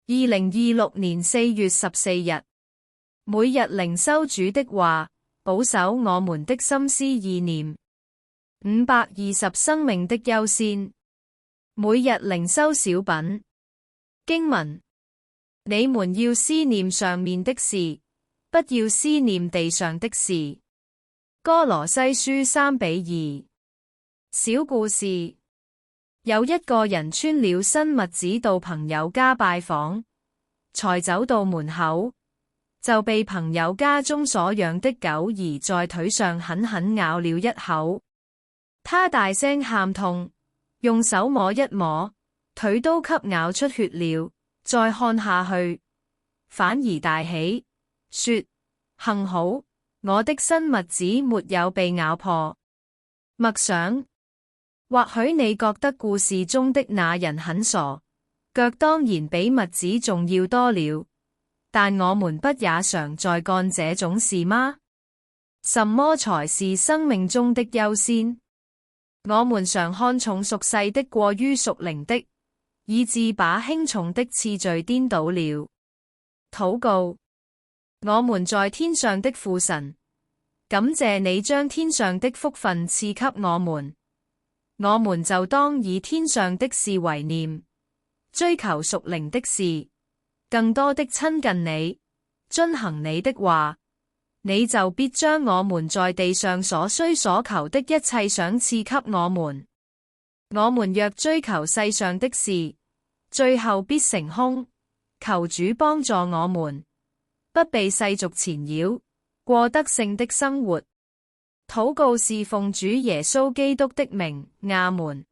2026年4月14日，每日靈修主的話，保守我們的心思意念。520生命的優先，每日靈修小品。經文：你們要思念上面的事，不要思念地上的事。歌羅西書3:2。小故事：有一個人穿了新襪子到朋友家拜訪，才走到門口，就被朋友家中所養的狗兒在腿上狠狠咬了一口。他大聲喊痛，用手摸一摸，腿都給咬出血了。再看下去，反而大喜，說：幸好我的新襪子沒有被咬破。默想：或許你覺得故事中的那人很傻，腳當然比襪子重要多了，但我們不也常在幹這種事嗎？什麼才是生命中的優先？我們常看重屬世的過於屬靈的，以致把輕重的次序顛倒了。禱告：我們在天上的父神，感謝你將天上的福分賜給我們就當以天上的事為念，追求屬靈的事，更多的親近你，遵行你的話，你就必將我們在地上所需所求的一切賞賜給我們。我們若追求世上的事，最後必成空。求主幫助我們，不被世俗纏繞，過得勝的生活。禱告是奉主耶穌基督的名，阿門。